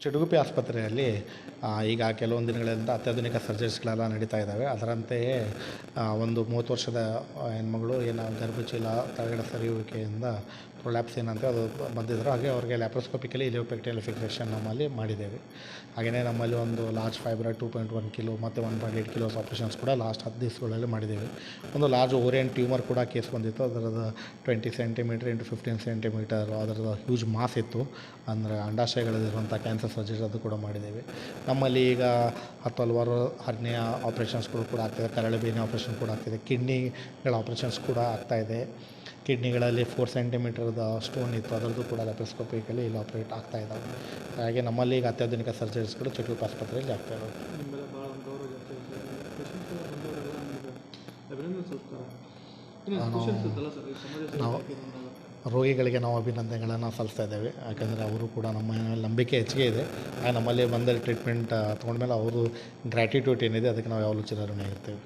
ಚಿಟಗುಪ್ಪಿ ಆಸ್ಪತ್ರೆಯಲ್ಲಿ ಈಗ ಕೆಲವೊಂದು ದಿನಗಳಿಂದ ಅತ್ಯಾಧುನಿಕ ಸರ್ಜರೀಸ್ಗಳೆಲ್ಲ ನಡೀತಾ ಇದ್ದಾವೆ. ಅದರಂತೆಯೇ ಒಂದು 30 ವರ್ಷದ ಹೆಣ್ಮಗಳು ಏನು ಗರ್ಭಚೀಲ ಕೆಳಗಡೆ ಸರಿಯುವಿಕೆಯಿಂದ ಪ್ರೊಲ್ಯಾಪ್ಸ್ ಏನಂತೆ ಅದು ಬಂದಿದ್ದರು. ಹಾಗೆ ಅವ್ರಿಗೆ ಲ್ಯಾಪ್ರೋಸ್ಕೋಪಿಕಲಿ ಇಲಿಯೋಪೆಕ್ಟಿನಲ್ ಫಿಕ್ಸೇಷನ್ ನಮ್ಮಲ್ಲಿ ಮಾಡಿದ್ದೇವೆ. ಹಾಗೆಯೇ ನಮ್ಮಲ್ಲಿ ಒಂದು ಲಾರ್ಜ್ ಫೈಬ್ರಾಯ್ಡ್ 2.1 ಕಿಲೋ ಮತ್ತು 1.8 ಕಿಲೋಸ್ ಆಪ್ರೇಷನ್ಸ್ ಕೂಡ ಲಾಸ್ಟ್ 10 ದಿವಸಗಳಲ್ಲಿ ಮಾಡಿದ್ದೇವೆ. ಒಂದು ಲಾರ್ಜ್ ಓರಿಯನ್ ಟ್ಯೂಮರ್ ಕೂಡ ಕೇಸ್ ಬಂದಿತ್ತು. ಅದರದ್ದು 20 ಸೆಂಟಿಮೀಟರ್ ಇಂಟು 15 ಸೆಂಟಿಮೀಟರ್ ಅದರದ್ದು ಹ್ಯೂಜ್ ಮಾಸ್ ಇತ್ತು. ಅಂದರೆ ಅಂಡಾಶಯಗಳಲ್ಲಿರುವಂಥ ಕ್ಯಾನ್ಸರ್ ಸರ್ಜರಿ ಅದು ಕೂಡ ಮಾಡಿದ್ದೇವೆ. ನಮ್ಮಲ್ಲಿ ಈಗ ಹಲವಾರು ಹರ್ನಿಯ ಆಪ್ರೇಷನ್ಸ್ಗಳು ಕೂಡ ಆಗ್ತಾಯಿದೆ. ಕರಳು ಬೇನೆ ಆಪ್ರೇಷನ್ ಕೂಡ ಆಗ್ತಿದೆ. ಕಿಡ್ನಿಗಳ ಆಪ್ರೇಷನ್ಸ್ ಕೂಡ ಆಗ್ತಾಯಿದೆ. ಕಿಡ್ನಿಗಳಲ್ಲಿ 4 ಸೆಂಟಿಮೀಟರ್ದ ಸ್ಟೋನ್ ಇತ್ತು, ಅದರದ್ದು ಕೂಡ ಲ್ಯಾಪ್ರೋಸ್ಕೋಪಿಕಲಿ ಇಲ್ಲಿ ಆಪ್ರೇಟ್ ಆಗ್ತಾಯಿದ್ದಾವೆ. ಹಾಗೆ ನಮ್ಮಲ್ಲಿ ಈಗ ಅತ್ಯಾಧುನಿಕ ಸರ್ಜರೀಸ್ಗಳು ಚಿಟಗುಪ್ಪಿ ಆಸ್ಪತ್ರೆಯಲ್ಲಿ ಆಗ್ತಾಯಿದ್ದಾವೆ. ನಿಮ್ಮೆಲ್ಲ ಭಾಳ ಒಂದು ಗೌರವ ಜಾಸ್ತಿ ಇರುತ್ತೆ. ಪೇಷಂಟ್ಸ್ ಬಂದವರೆಲ್ಲ ನಿಮಗೆ ಅಭಿನಂದನೆ ಸಲ್ಲಿಸ್ತಾರೆ. ಕ್ವಶನ್ಸ್ ಇತ್ತಲ್ಲ ಸರ್, ಈ ಸಮಾಜ ಸೇವೆಗೆ ಬಂದಾಗ ರೋಗಿಗಳಿಗೆ ನಾವು ಅಭಿನಂದನೆಗಳನ್ನು ಸಲ್ಲಿಸ್ತಾ ಇದ್ದೇವೆ. ಯಾಕಂದರೆ ಅವರು ಕೂಡ ನಮ್ಮ ಮೇಲೆ ನಂಬಿಕೆ ಹೆಚ್ಚಿಗೆ ಇದೆ. ನಮ್ಮಲ್ಲಿ ಬಂದ ಟ್ರೀಟ್ಮೆಂಟ್ ತೊಗೊಂಡ್ಮೇಲೆ ಅವರು ಗ್ರ್ಯಾಟಿಟ್ಯೂಡ್ ಏನಿದೆ ಅದಕ್ಕೆ ನಾವು ಯಾವಾಗಲೂ ಚಿರಋಣಿಯಾಗಿರ್ತೇವೆ.